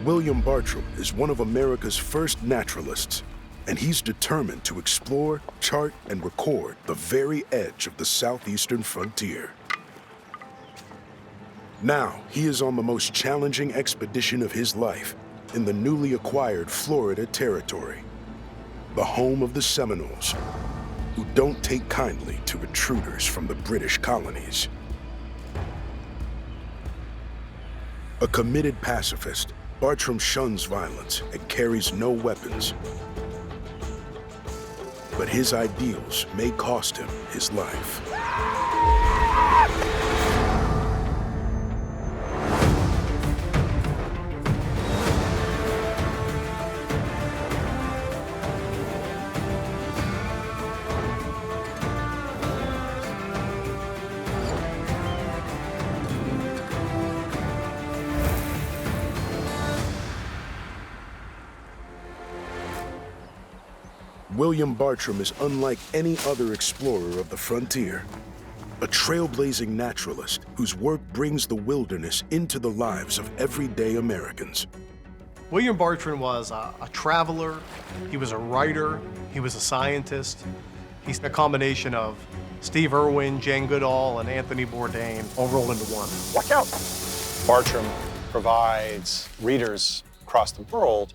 William Bartram is one of America's first naturalists, and he's determined to explore, chart, and record the very edge of the southeastern frontier. Now, he is on the most challenging expedition of his life in the newly acquired Florida territory, the home of the Seminoles, who don't take kindly to intruders from the British colonies. A committed pacifist, Bartram shuns violence and carries no weapons. But his ideals may cost him his life. William Bartram is unlike any other explorer of the frontier, a trailblazing naturalist whose work brings the wilderness into the lives of everyday Americans. William Bartram was a traveler, he was a writer, he was a scientist. He's a combination of Steve Irwin, Jane Goodall, and Anthony Bourdain all rolled into one. Watch out! Bartram provides readers across the world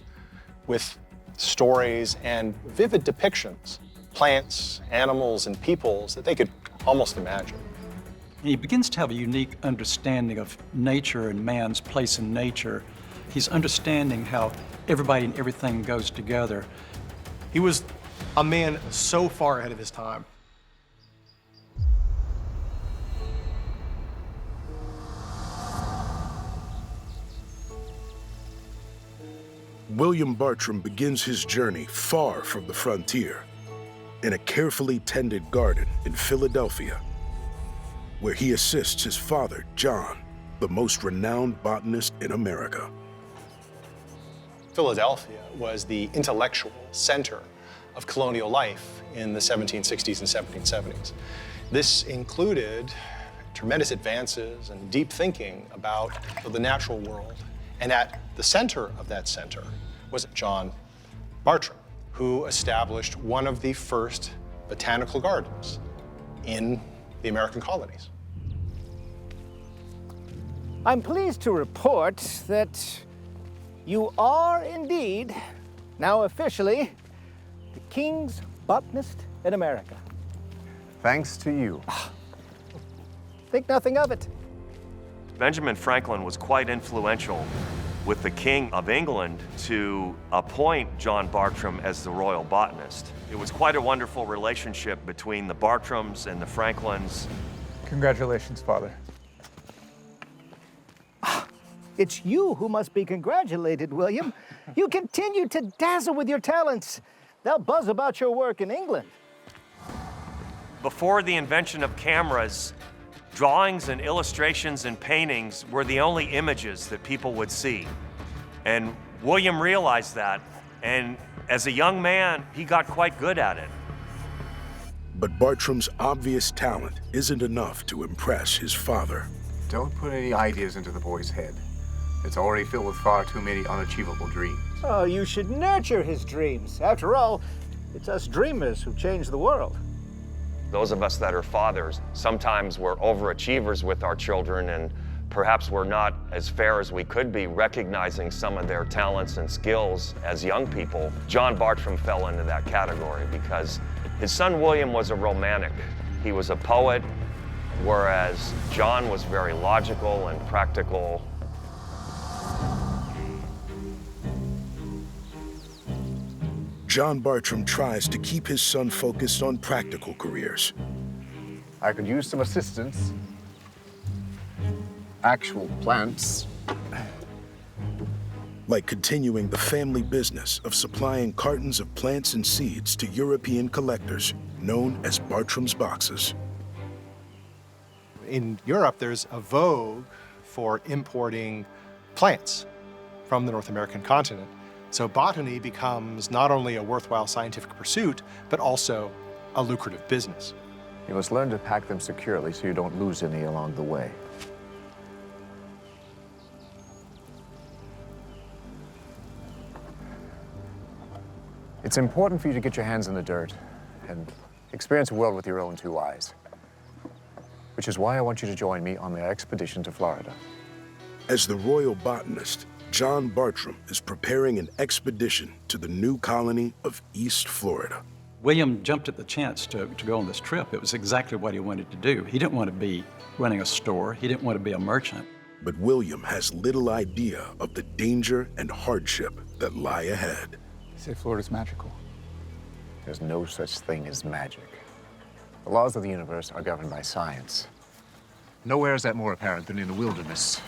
with stories and vivid depictions, plants, animals, and peoples that they could almost imagine. He begins to have a unique understanding of nature and man's place in nature. He's understanding how everybody and everything goes together. He was a man so far ahead of his time. William Bartram begins his journey far from the frontier, in a carefully tended garden in Philadelphia, where he assists his father, John, the most renowned botanist in America. Philadelphia was the intellectual center of colonial life in the 1760s and 1770s. This included tremendous advances and deep thinking about the natural world. And at the center of that center was John Bartram, who established one of the first botanical gardens in the American colonies. I'm pleased to report that you are indeed, now officially, the King's botanist in America. Thanks to you. Think nothing of it. Benjamin Franklin was quite influential with the King of England to appoint John Bartram as the royal botanist. It was quite a wonderful relationship between the Bartrams and the Franklins. Congratulations, Father. It's you who must be congratulated, William. You continue to dazzle with your talents. They'll buzz about your work in England. Before the invention of cameras, drawings and illustrations and paintings were the only images that people would see. And William realized that, and as a young man, he got quite good at it. But Bartram's obvious talent isn't enough to impress his father. Don't put any ideas into the boy's head. It's already filled with far too many unachievable dreams. Oh, you should nurture his dreams. After all, it's us dreamers who change the world. Those of us that are fathers, sometimes we're overachievers with our children, and perhaps we're not as fair as we could be recognizing some of their talents and skills as young people. John Bartram fell into that category because his son William was a romantic. He was a poet, whereas John was very logical and practical. John Bartram tries to keep his son focused on practical careers. I could use some assistance. Actual plants. Like continuing the family business of supplying cartons of plants and seeds to European collectors, known as Bartram's boxes. In Europe, there's a vogue for importing plants from the North American continent. So botany becomes not only a worthwhile scientific pursuit, but also a lucrative business. You must learn to pack them securely so you don't lose any along the way. It's important for you to get your hands in the dirt and experience the world with your own two eyes. Which is why I want you to join me on the expedition to Florida. As the royal botanist, John Bartram is preparing an expedition to the new colony of East Florida. William jumped at the chance to go on this trip. It was exactly what he wanted to do. He didn't want to be running a store. He didn't want to be a merchant. But William has little idea of the danger and hardship that lie ahead. They say Florida's magical. There's no such thing as magic. The laws of the universe are governed by science. Nowhere is that more apparent than in the wilderness.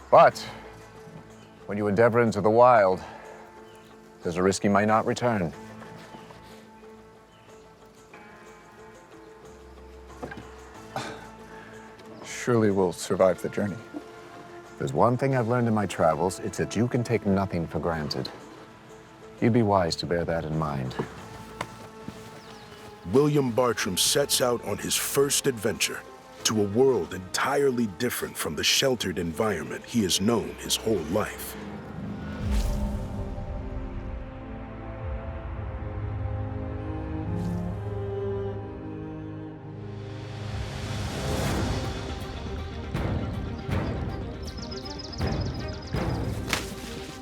But when you endeavor into the wild, there's a risk you might not return. Surely we'll survive the journey. There's one thing I've learned in my travels, it's that you can take nothing for granted. You'd be wise to bear that in mind. William Bartram sets out on his first adventure to a world entirely different from the sheltered environment he has known his whole life.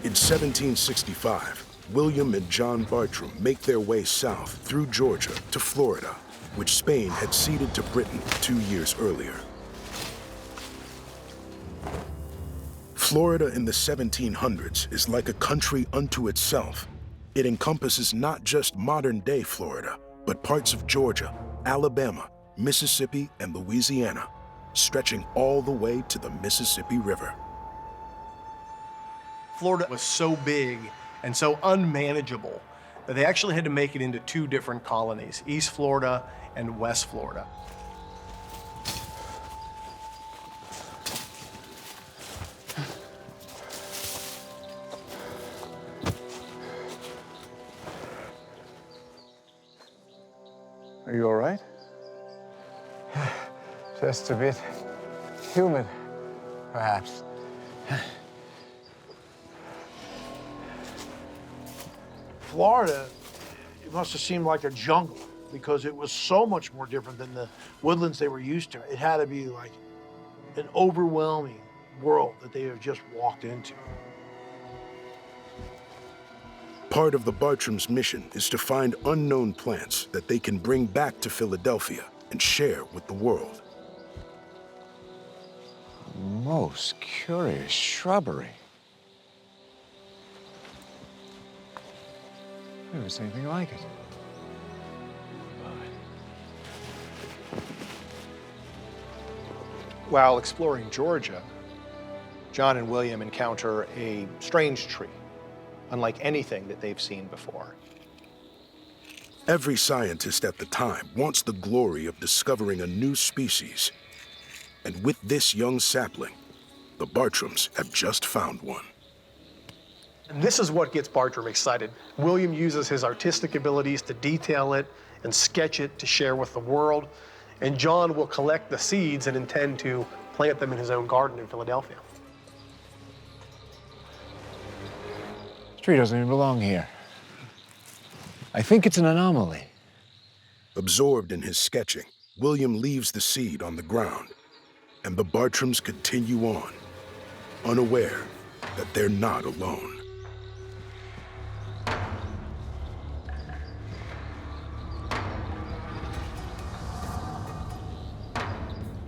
In 1765, William and John Bartram make their way south through Georgia to Florida, which Spain had ceded to Britain 2 years earlier. Florida in the 1700s is like a country unto itself. It encompasses not just modern-day Florida, but parts of Georgia, Alabama, Mississippi, and Louisiana, stretching all the way to the Mississippi River. Florida was so big and so unmanageable that they actually had to make it into two different colonies, East Florida and West Florida. Are you all right? Just a bit humid, perhaps. Florida, it must have seemed like a jungle because it was so much more different than the woodlands they were used to. It had to be like an overwhelming world that they have just walked into. Part of the Bartram's mission is to find unknown plants that they can bring back to Philadelphia and share with the world. Most curious shrubbery. Never seen anything like it. While exploring Georgia, John and William encounter a strange tree, unlike anything that they've seen before. Every scientist at the time wants the glory of discovering a new species. And with this young sapling, the Bartrams have just found one. And this is what gets Bartram excited. William uses his artistic abilities to detail it and sketch it to share with the world. And John will collect the seeds and intend to plant them in his own garden in Philadelphia. This tree doesn't even belong here. I think it's an anomaly. Absorbed in his sketching, William leaves the seed on the ground, and the Bartrams continue on, unaware that they're not alone.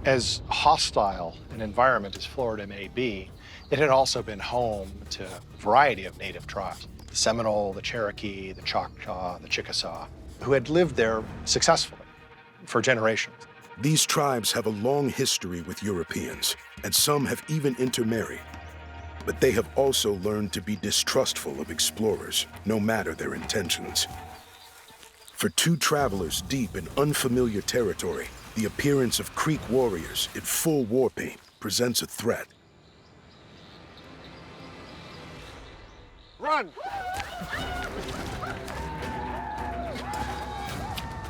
As hostile an environment as Florida may be, it had also been home to a variety of native tribes. The Seminole, the Cherokee, the Choctaw, the Chickasaw, who had lived there successfully for generations. These tribes have a long history with Europeans, and some have even intermarried. But they have also learned to be distrustful of explorers, no matter their intentions. For two travelers deep in unfamiliar territory, the appearance of Creek warriors in full war paint presents a threat. Run!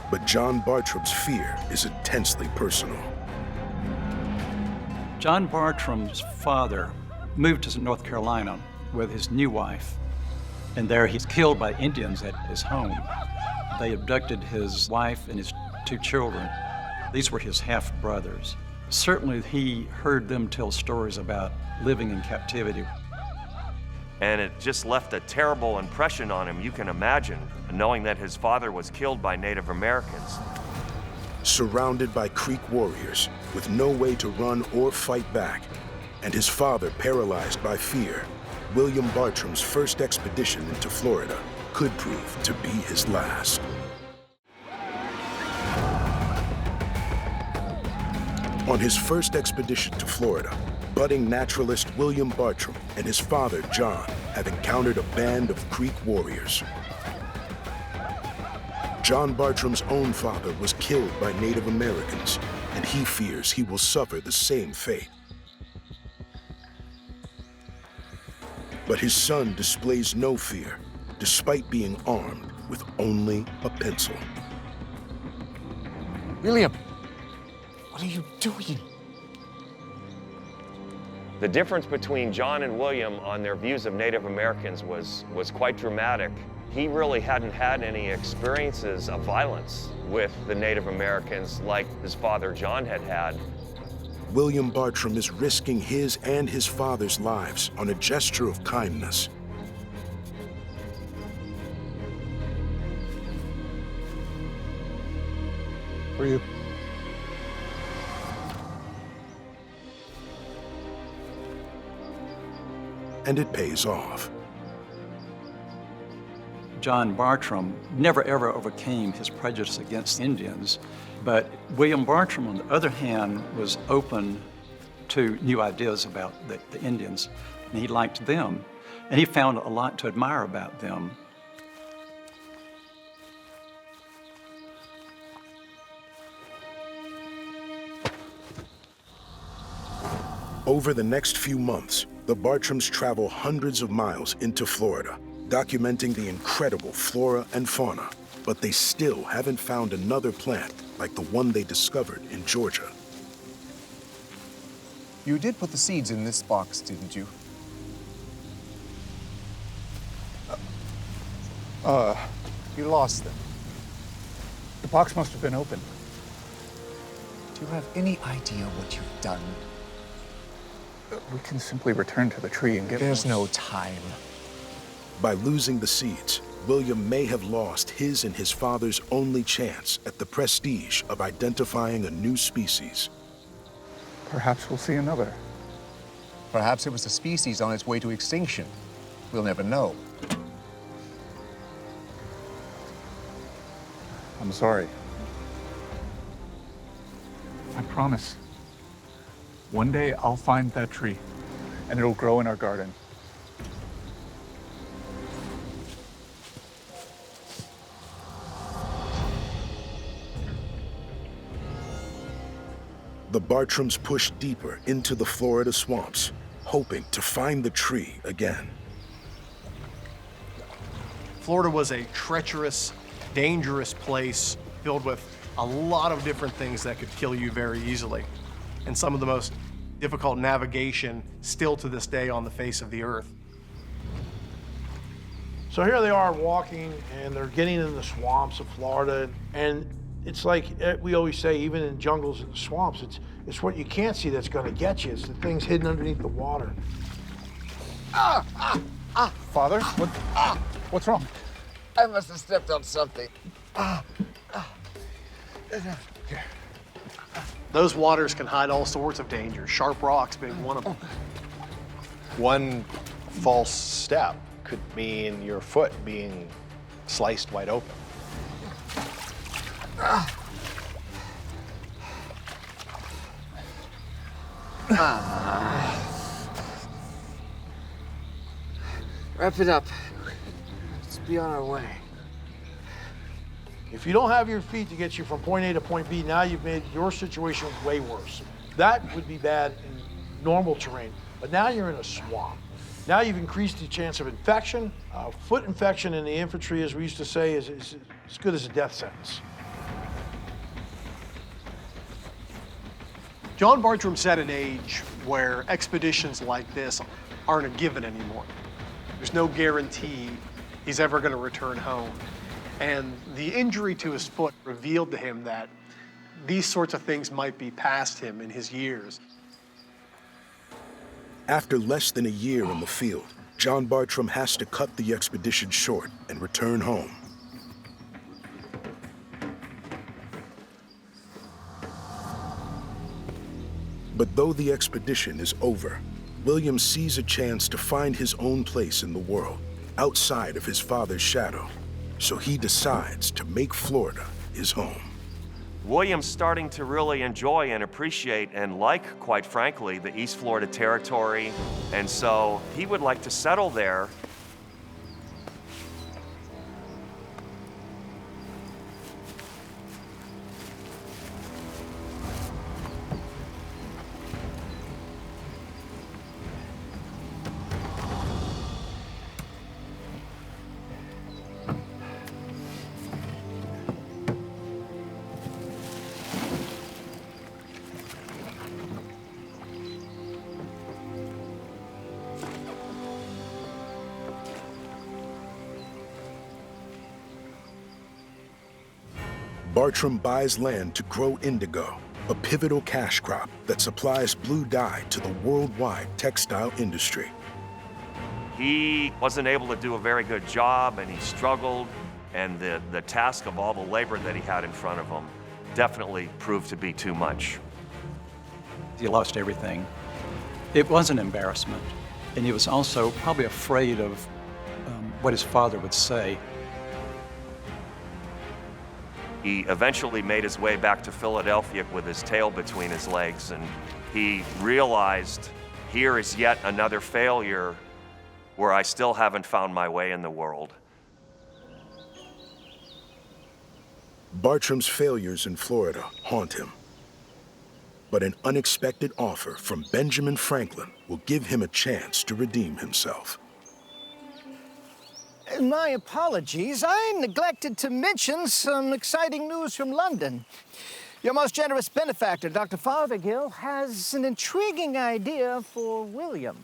But John Bartram's fear is intensely personal. John Bartram's father moved to North Carolina with his new wife, and there he's killed by Indians at his home. They abducted his wife and his 2 children. These were his half-brothers. Certainly he heard them tell stories about living in captivity. And it just left a terrible impression on him, you can imagine, knowing that his father was killed by Native Americans. Surrounded by Creek warriors with no way to run or fight back, and his father paralyzed by fear, William Bartram's first expedition into Florida could prove to be his last. On his first expedition to Florida, budding naturalist William Bartram and his father, John, have encountered a band of Creek warriors. John Bartram's own father was killed by Native Americans, and he fears he will suffer the same fate. But his son displays no fear, despite being armed with only a pencil. William, what are you doing? The difference between John and William on their views of Native Americans was quite dramatic. He really hadn't had any experiences of violence with the Native Americans like his father John had had. William Bartram is risking his and his father's lives on a gesture of kindness. For you. And it pays off. John Bartram never ever overcame his prejudice against Indians, but William Bartram, on the other hand, was open to new ideas about the Indians, and he liked them, and he found a lot to admire about them. Over the next few months, the Bartrams travel hundreds of miles into Florida, documenting the incredible flora and fauna, but they still haven't found another plant like the one they discovered in Georgia. You did put the seeds in this box, didn't you? You lost them. The box must have been open. Do you have any idea what you've done? We can simply return to the tree and get There's more. no time. By losing the seeds, William may have lost his and his father's only chance at the prestige of identifying a new species. Perhaps we'll see another. Perhaps it was a species on its way to extinction. We'll never know. I'm sorry. I promise. One day I'll find that tree, and it'll grow in our garden. The Bartrams push deeper into the Florida swamps, hoping to find the tree again. Florida was a treacherous, dangerous place filled with a lot of different things that could kill you very easily, and some of the most difficult navigation still to this day on the face of the earth. So here they are walking, and they're getting in the swamps of Florida, and it's like we always say, even in jungles and swamps, it's what you can't see that's going to get you. It's the things hidden underneath the water. Father, what's wrong? I must have stepped on something. Those waters can hide all sorts of dangers, sharp rocks being one of them. One false step could mean your foot being sliced wide open. Wrap it up. Let's be on our way. If you don't have your feet to get you from point A to point B, now you've made your situation way worse. That would be bad in normal terrain, but now you're in a swamp. Now you've increased the chance of infection. Foot infection in the infantry, as we used to say, is as good as a death sentence. John Bartram set an age where expeditions like this aren't a given anymore. There's no guarantee he's ever going to return home. And the injury to his foot revealed to him that these sorts of things might be past him in his years. After less than a year in the field, John Bartram has to cut the expedition short and return home. But though the expedition is over, William sees a chance to find his own place in the world, outside of his father's shadow. So he decides to make Florida his home. William's starting to really enjoy and appreciate and like, quite frankly, the East Florida territory, and so he would like to settle there. Bartram buys land to grow indigo, a pivotal cash crop that supplies blue dye to the worldwide textile industry. He wasn't able to do a very good job, and he struggled, and the task of all the labor that he had in front of him definitely proved to be too much. He lost everything. It was an embarrassment, and he was also probably afraid of what his father would say. He eventually made his way back to Philadelphia with his tail between his legs, and he realized, here is yet another failure where I still haven't found my way in the world. Bartram's failures in Florida haunt him. But an unexpected offer from Benjamin Franklin will give him a chance to redeem himself. My apologies. I neglected to mention some exciting news from London. Your most generous benefactor, Dr. Fothergill, has an intriguing idea for William.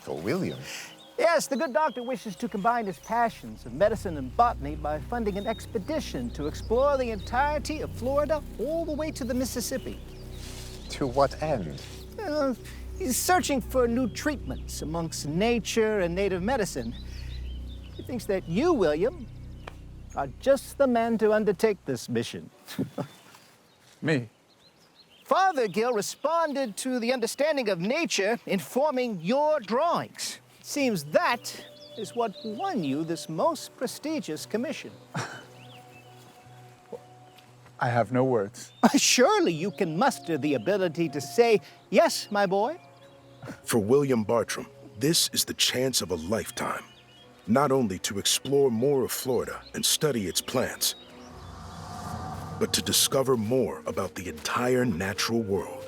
For William? Yes, the good doctor wishes to combine his passions of medicine and botany by funding an expedition to explore the entirety of Florida all the way to the Mississippi. To what end? He's searching for new treatments amongst nature and native medicine. He thinks that you, William, are just the man to undertake this mission. Me? Fothergill responded to the understanding of nature in forming your drawings. Seems that is what won you this most prestigious commission. I have no words. Surely you can muster the ability to say, yes, my boy. For William Bartram, this is the chance of a lifetime. Not only to explore more of Florida and study its plants, but to discover more about the entire natural world.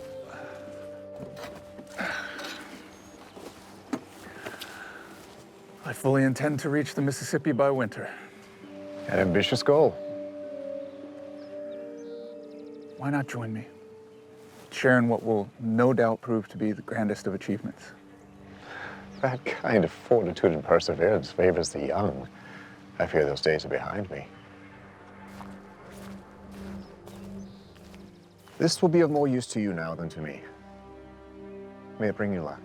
I fully intend to reach the Mississippi by winter. An ambitious goal. Why not join me? Share in what will no doubt prove to be the grandest of achievements. That kind of fortitude and perseverance favors the young. I fear those days are behind me. This will be of more use to you now than to me. May it bring you luck.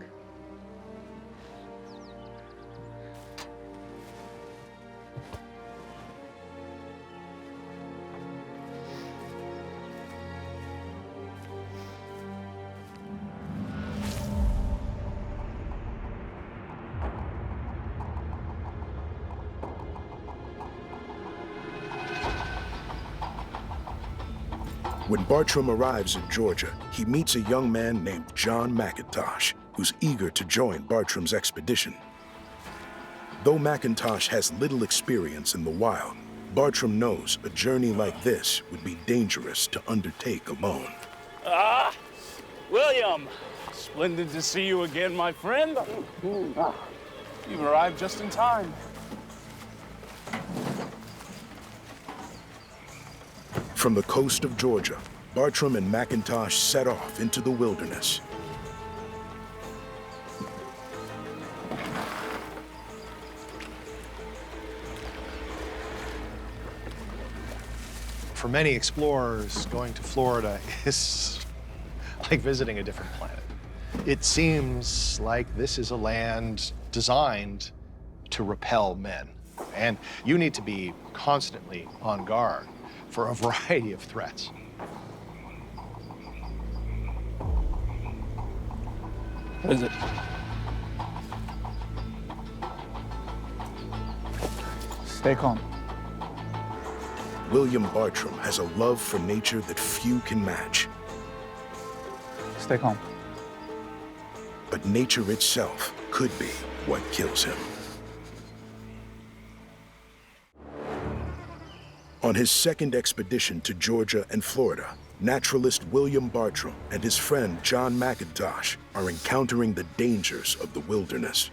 When Bartram arrives in Georgia, he meets a young man named John McIntosh, who's eager to join Bartram's expedition. Though McIntosh has little experience in the wild, Bartram knows a journey like this would be dangerous to undertake alone. Ah, William, splendid to see you again, my friend. You've arrived just in time. From the coast of Georgia, Bartram and McIntosh set off into the wilderness. for many explorers, going to Florida is like visiting a different planet. It seems like this is a land designed to repel men. And you need to be constantly on guard for a variety of threats. What is it? Stay calm. William Bartram has a love for nature that few can match. Stay calm. But nature itself could be what kills him. On his second expedition to Georgia and Florida, naturalist William Bartram and his friend John McIntosh are encountering the dangers of the wilderness.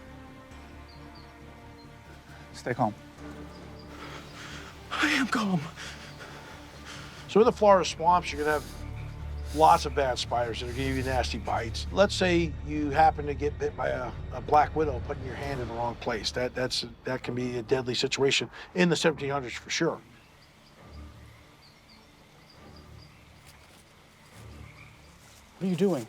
Stay calm. I am calm. So in the Florida swamps, you're gonna have lots of bad spiders that are gonna give you nasty bites. Let's say you happen to get bit by a black widow putting your hand in the wrong place. That can be a deadly situation in the 1700s for sure. What are you doing?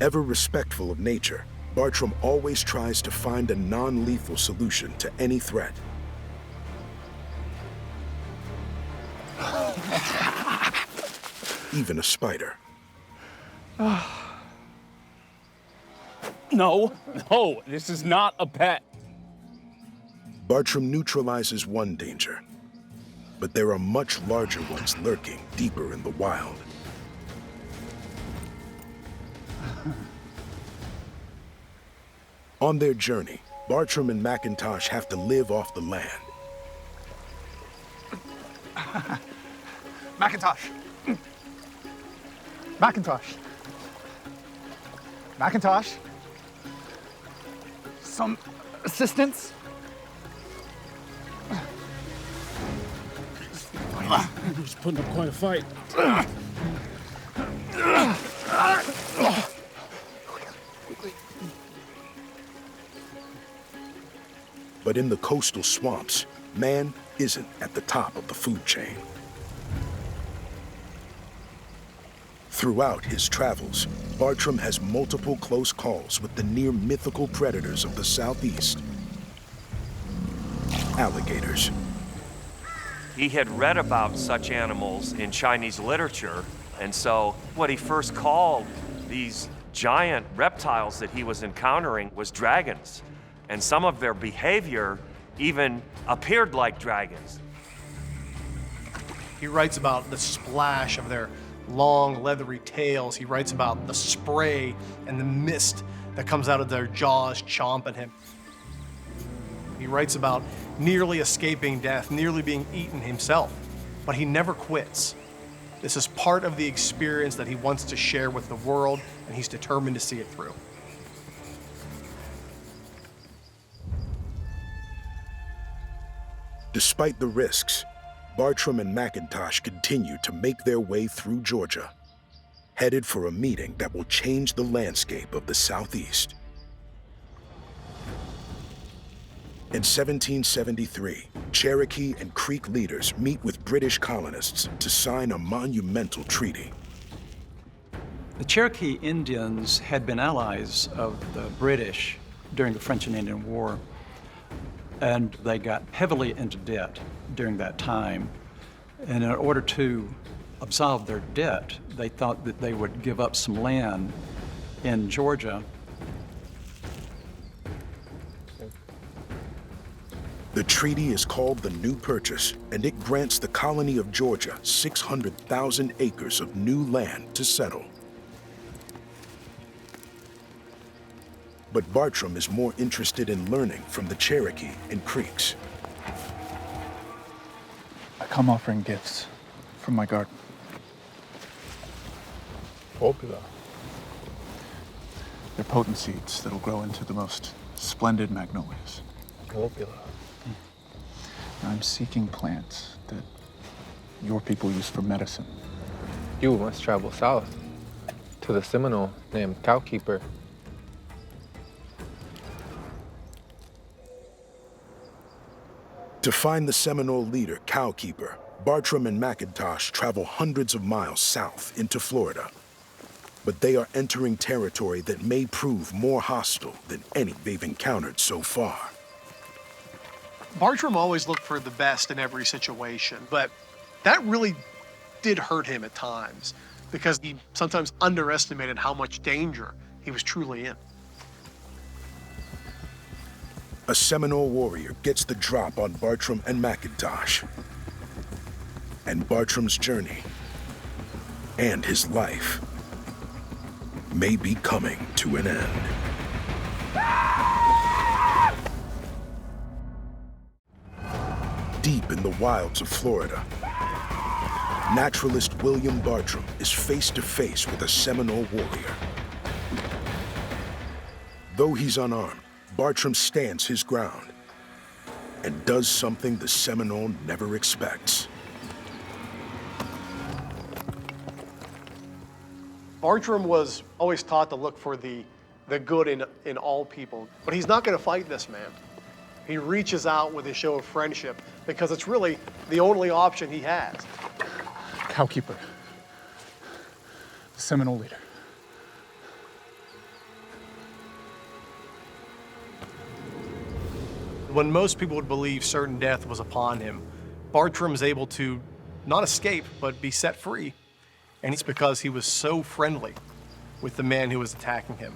Ever respectful of nature, Bartram always tries to find a non-lethal solution to any threat. Even a spider. No, this is not a pet. Bartram neutralizes one danger, but there are much larger ones lurking deeper in the wild. On their journey, Bartram and McIntosh have to live off the land. Macintosh. Macintosh. Macintosh. Some assistance? He's putting up quite a fight. But in the coastal swamps, man isn't at the top of the food chain. Throughout his travels, Bartram has multiple close calls with the near-mythical predators of the Southeast. Alligators. He had read about such animals in Chinese literature, and so what he first called these giant reptiles that he was encountering was dragons. And some of their behavior even appeared like dragons. He writes about the splash of their long, leathery tails. He writes about the spray and the mist that comes out of their jaws chomping him. He writes about nearly escaping death, nearly being eaten himself, but he never quits. This is part of the experience that he wants to share with the world, and he's determined to see it through. Despite the risks, Bartram and McIntosh continue to make their way through Georgia, headed for a meeting that will change the landscape of the Southeast. In 1773, Cherokee and Creek leaders meet with British colonists to sign a monumental treaty. The Cherokee Indians had been allies of the British during the French and Indian War, and they got heavily into debt during that time. And in order to absolve their debt, they thought that they would give up some land in Georgia. The treaty is called the New Purchase, and it grants the colony of Georgia 600,000 acres of new land to settle. But Bartram is more interested in learning from the Cherokee and Creeks. I come offering gifts from my garden. Popular. They're potent seeds that'll grow into the most splendid magnolias. Popular. I'm seeking plants that your people use for medicine. You must travel south to the Seminole named Cowkeeper. To find the Seminole leader, Cowkeeper, Bartram and McIntosh travel hundreds of miles south into Florida. But they are entering territory that may prove more hostile than any they've encountered so far. Bartram always looked for the best in every situation, but that really did hurt him at times because he sometimes underestimated how much danger he was truly in. A Seminole warrior gets the drop on Bartram and McIntosh. And Bartram's journey and his life may be coming to an end. Deep in the wilds of Florida, naturalist William Bartram is face to face with a Seminole warrior. Though he's unarmed, Bartram stands his ground and does something the Seminole never expects. Bartram was always taught to look for the good in all people, but he's not going to fight this man. He reaches out with a show of friendship because it's really the only option he has. Cowkeeper, the Seminole leader. When most people would believe certain death was upon him, Bartram's able to not escape, but be set free. And it's because he was so friendly with the man who was attacking him.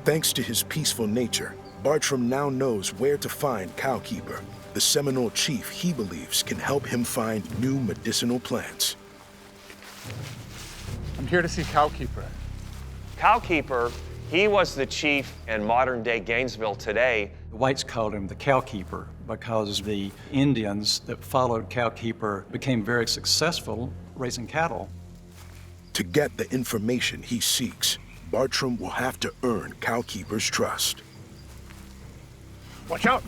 Thanks to his peaceful nature, Bartram now knows where to find Cowkeeper, the Seminole chief he believes can help him find new medicinal plants. I'm here to see Cowkeeper. Cowkeeper, he was the chief in modern-day Gainesville today. The whites called him the Cowkeeper because the Indians that followed Cowkeeper became very successful raising cattle. To get the information he seeks, Bartram will have to earn Cowkeeper's trust. Watch out!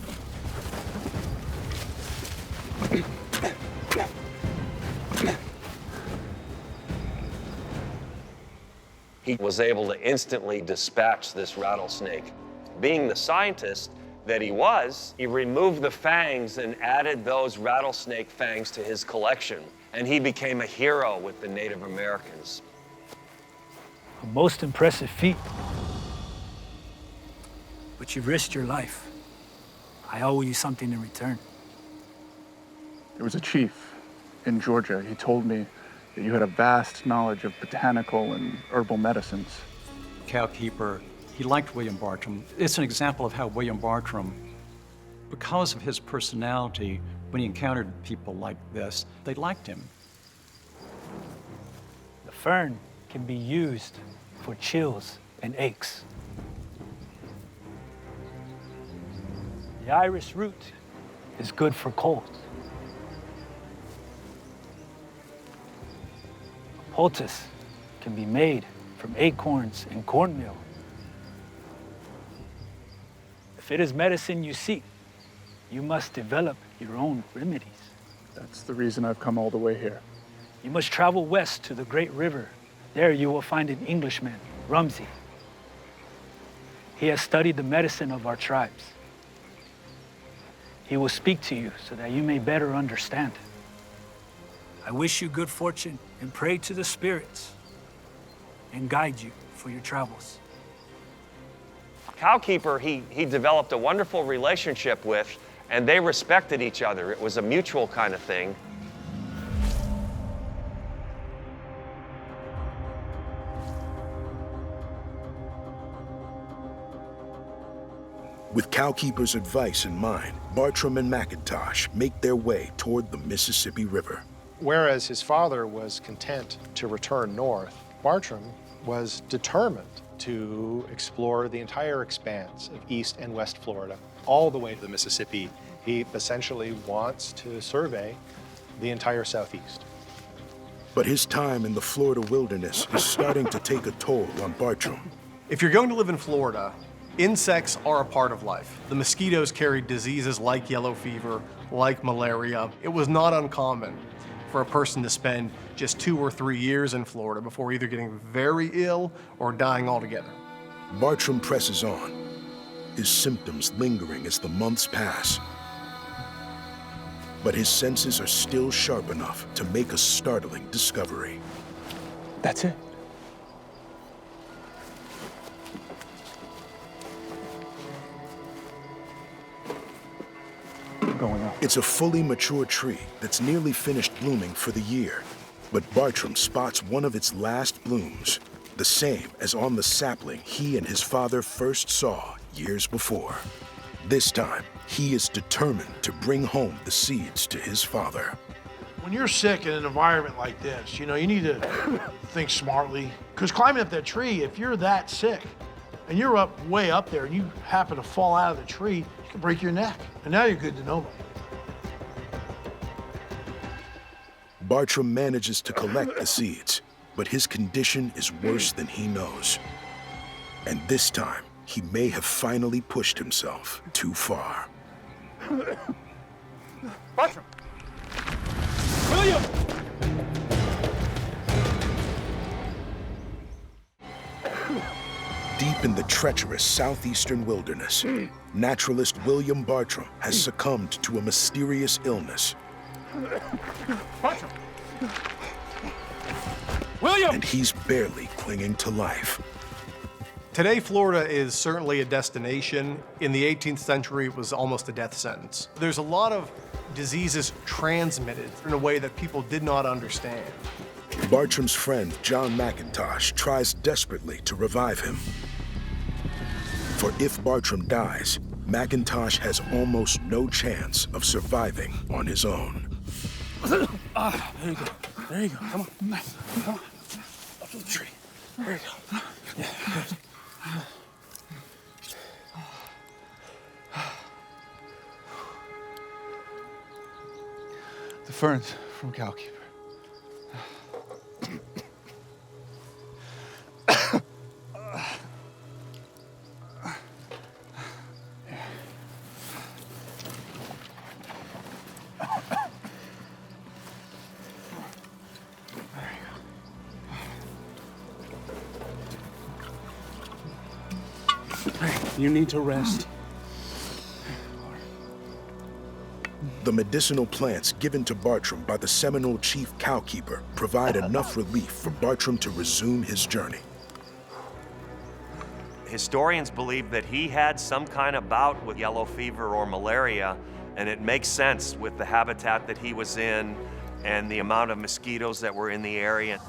He was able to instantly dispatch this rattlesnake. Being the scientist that he was, he removed the fangs and added those rattlesnake fangs to his collection, and he became a hero with the Native Americans. A most impressive feat. But you've risked your life. I owe you something in return. There was a chief in Georgia. He told me that you had a vast knowledge of botanical and herbal medicines. Cowkeeper, he liked William Bartram. It's an example of how William Bartram, because of his personality, when he encountered people like this, they liked him. The fern can be used for chills and aches. The iris root is good for colds. Poultice can be made from acorns and cornmeal. If it is medicine you seek, you must develop your own remedies. That's the reason I've come all the way here. You must travel west to the great river. There you will find an Englishman, Rumsey. He has studied the medicine of our tribes. He will speak to you so that you may better understand. I wish you good fortune and pray to the spirits and guide you for your travels. Cowkeeper, he developed a wonderful relationship with, and they respected each other. It was a mutual kind of thing. With Cowkeeper's advice in mind, Bartram and McIntosh make their way toward the Mississippi River. Whereas his father was content to return north, Bartram was determined to explore the entire expanse of East and West Florida, all the way to the Mississippi. He essentially wants to survey the entire Southeast. But his time in the Florida wilderness is starting to take a toll on Bartram. If you're going to live in Florida, insects are a part of life. The mosquitoes carried diseases like yellow fever, like malaria. It was not uncommon for a person to spend just 2 or 3 years in Florida before either getting very ill or dying altogether. Bartram presses on, his symptoms lingering as the months pass. But his senses are still sharp enough to make a startling discovery. That's it. Going up. It's a fully mature tree that's nearly finished blooming for the year. But Bartram spots one of its last blooms, the same as on the sapling he and his father first saw years before. This time, he is determined to bring home the seeds to his father. When you're sick in an environment like this, you need to think smartly. Because climbing up that tree, if you're that sick and you're way up there and you happen to fall out of the tree, you can break your neck. And now you're good to nobody. Bartram manages to collect the seeds, but his condition is worse than he knows. And this time, he may have finally pushed himself too far. Bartram! William! Deep in the treacherous southeastern wilderness, naturalist William Bartram has succumbed to a mysterious illness. Bartram! William! And he's barely clinging to life. Today, Florida is certainly a destination. In the 18th century, it was almost a death sentence. There's a lot of diseases transmitted in a way that people did not understand. Bartram's friend, John McIntosh, tries desperately to revive him. For if Bartram dies, McIntosh has almost no chance of surviving on his own. There you go. There you go. Come on. Come on. Up to the tree. There you go. Yeah, good. The ferns from Cowkeeper. You need to rest. The medicinal plants given to Bartram by the Seminole chief Cowkeeper provide enough relief for Bartram to resume his journey. Historians believe that he had some kind of bout with yellow fever or malaria, and it makes sense with the habitat that he was in and the amount of mosquitoes that were in the area.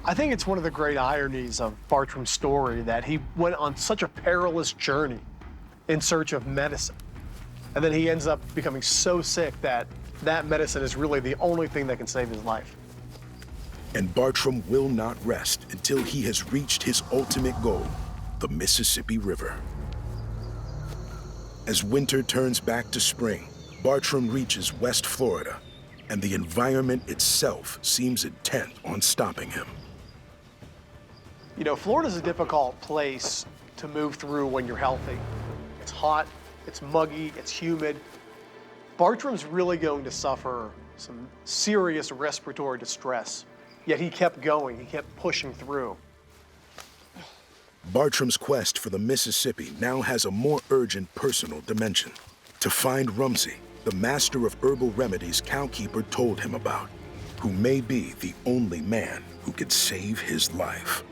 I think it's one of the great ironies of Bartram's story that he went on such a perilous journey in search of medicine. And then he ends up becoming so sick that that medicine is really the only thing that can save his life. And Bartram will not rest until he has reached his ultimate goal, the Mississippi River. As winter turns back to spring, Bartram reaches West Florida, and the environment itself seems intent on stopping him. You know, Florida's a difficult place to move through when you're healthy. It's hot, it's muggy, it's humid. Bartram's really going to suffer some serious respiratory distress, yet he kept going, he kept pushing through. Bartram's quest for the Mississippi now has a more urgent personal dimension. To find Rumsey, the master of herbal remedies Cowkeeper told him about, who may be the only man who could save his life.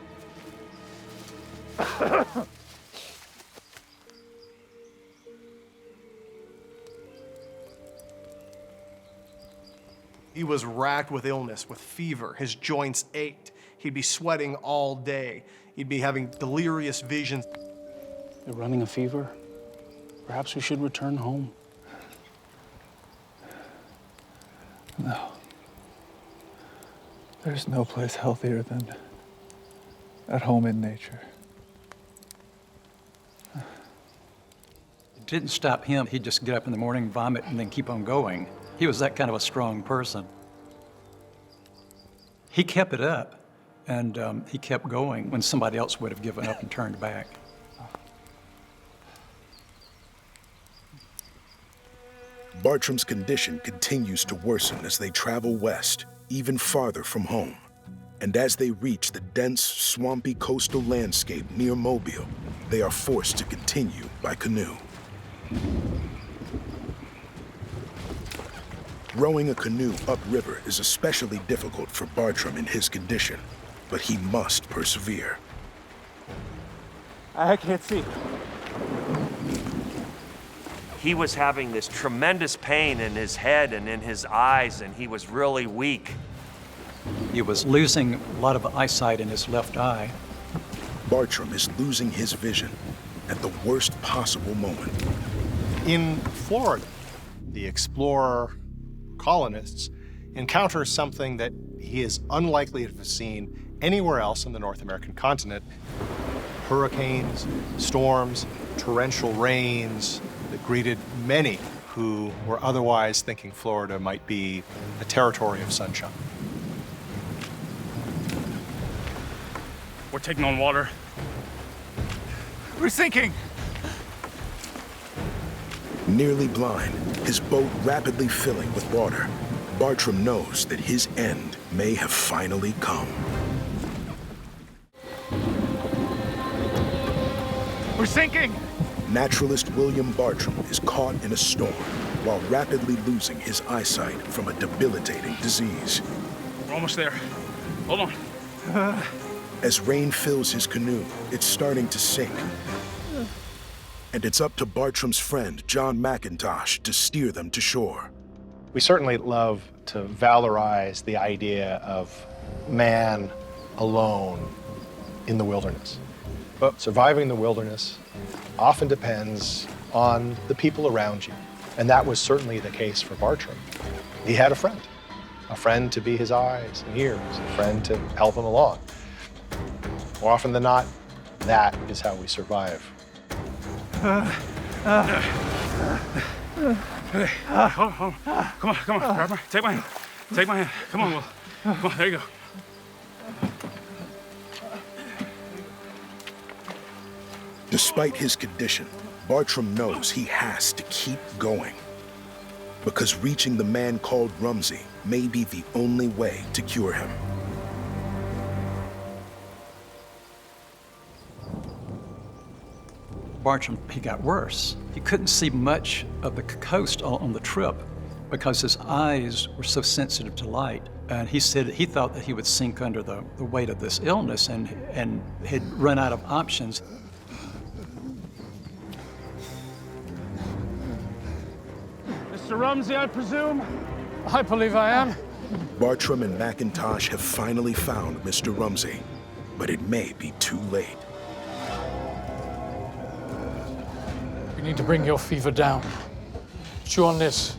He was racked with illness, with fever. His joints ached. He'd be sweating all day. He'd be having delirious visions. You're running a fever? Perhaps we should return home. No. There's no place healthier than at home in nature. It didn't stop him. He'd just get up in the morning, vomit, and then keep on going. He was that kind of a strong person. He kept it up, and he kept going when somebody else would have given up and turned back. Bartram's condition continues to worsen as they travel west, even farther from home. And as they reach the dense, swampy coastal landscape near Mobile, they are forced to continue by canoe. Rowing a canoe upriver is especially difficult for Bartram in his condition, but he must persevere. I can't see. He was having this tremendous pain in his head and in his eyes, and he was really weak. He was losing a lot of eyesight in his left eye. Bartram is losing his vision at the worst possible moment. In Florida, the explorer colonists encounter something that he is unlikely to have seen anywhere else on the North American continent. Hurricanes, storms, torrential rains that greeted many who were otherwise thinking Florida might be a territory of sunshine. We're taking on water. We're sinking. Nearly blind, his boat rapidly filling with water, Bartram knows that his end may have finally come. We're sinking. Naturalist William Bartram is caught in a storm while rapidly losing his eyesight from a debilitating disease. We're almost there. Hold on. As rain fills his canoe, it's starting to sink. And it's up to Bartram's friend, John McIntosh, to steer them to shore. We certainly love to valorize the idea of man alone in the wilderness. But surviving the wilderness often depends on the people around you. And that was certainly the case for Bartram. He had a friend to be his eyes and ears, a friend to help him along. More often than not, that is how we survive. Hey, hold on. Come on, grab my, take my hand. Come on, Will. Come on, there you go. Despite his condition, Bartram knows he has to keep going, because reaching the man called Rumsey may be the only way to cure him. Bartram, he got worse. He couldn't see much of the coast on the trip because his eyes were so sensitive to light. And he said he thought that he would sink under the weight of this illness and had run out of options. Mr. Rumsey, I presume? I believe I am. Bartram and McIntosh have finally found Mr. Rumsey, but it may be too late. You need to bring your fever down. Chew on this.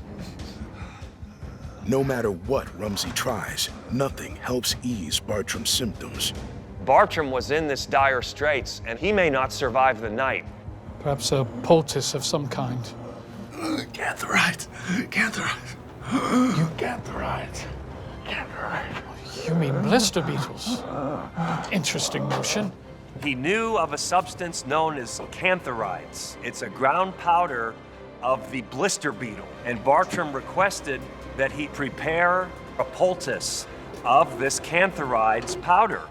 No matter what Rumsey tries, nothing helps ease Bartram's symptoms. Bartram was in this dire straits, and he may not survive the night. Perhaps a poultice of some kind. Cantharite. You mean blister beetles? Interesting notion. He knew of a substance known as cantharides. It's a ground powder of the blister beetle, and Bartram requested that he prepare a poultice of this cantharides powder.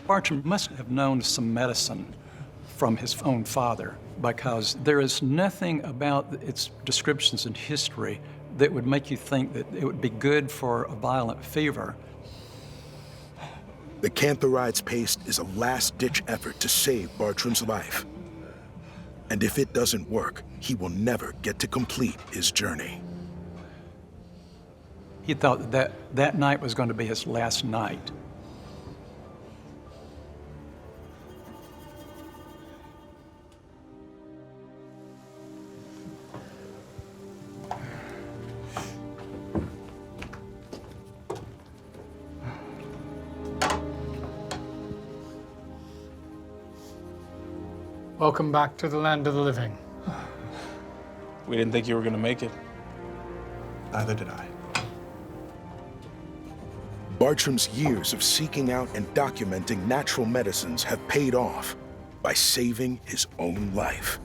Bartram must have known some medicine from his own father, because there is nothing about its descriptions in history that would make you think that it would be good for a violent fever. The cantharides paste is a last-ditch effort to save Bartram's life. And if it doesn't work, he will never get to complete his journey. He thought that night was going to be his last night. Welcome back to the land of the living. We didn't think you were gonna make it. Neither did I. Bartram's years of seeking out and documenting natural medicines have paid off by saving his own life.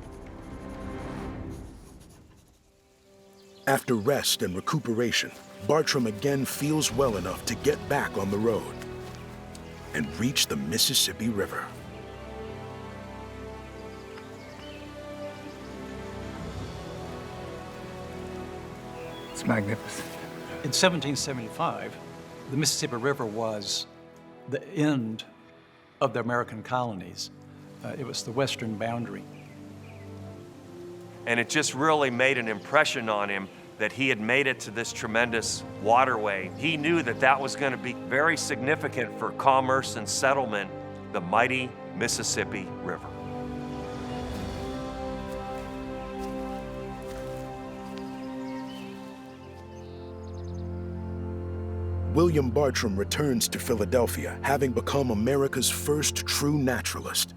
After rest and recuperation, Bartram again feels well enough to get back on the road and reach the Mississippi River. It's magnificent. In 1775, the Mississippi River was the end of the American colonies. It was the western boundary. And it just really made an impression on him that he had made it to this tremendous waterway. He knew that that was going to be very significant for commerce and settlement, the mighty Mississippi River. William Bartram returns to Philadelphia, having become America's first true naturalist.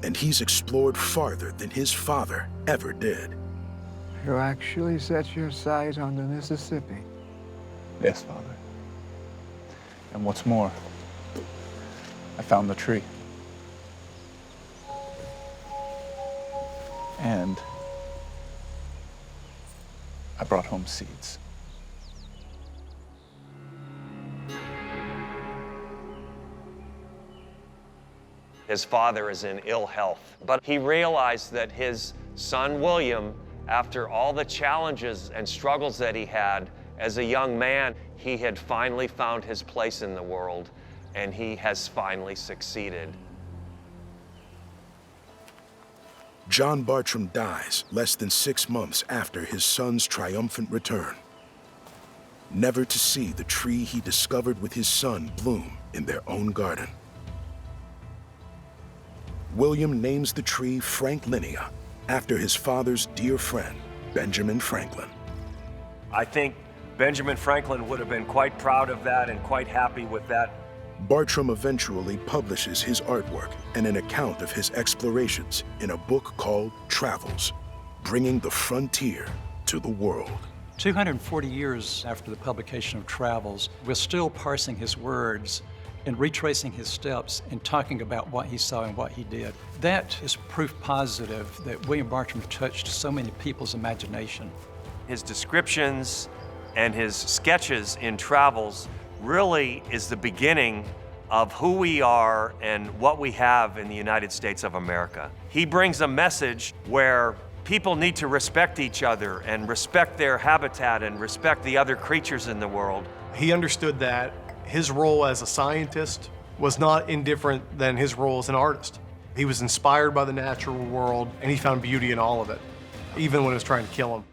And he's explored farther than his father ever did. You actually set your sight on the Mississippi? Yes, Father. And what's more, I found the tree. And I brought home seeds. His father is in ill health, but he realized that his son William, after all the challenges and struggles that he had as a young man, he had finally found his place in the world, and he has finally succeeded. John Bartram dies less than 6 months after his son's triumphant return, never to see the tree he discovered with his son bloom in their own garden. William names the tree Franklinia after his father's dear friend, Benjamin Franklin. I think Benjamin Franklin would have been quite proud of that and quite happy with that. Bartram eventually publishes his artwork and an account of his explorations in a book called Travels, Bringing the Frontier to the World. 240 years after the publication of Travels, we're still parsing his words and retracing his steps and talking about what he saw and what he did. That is proof positive that William Bartram touched so many people's imagination. His descriptions and his sketches in Travels really is the beginning of who we are and what we have in the United States of America. He brings a message where people need to respect each other and respect their habitat and respect the other creatures in the world. He understood that his role as a scientist was not indifferent than his role as an artist. He was inspired by the natural world, and he found beauty in all of it, even when it was trying to kill him.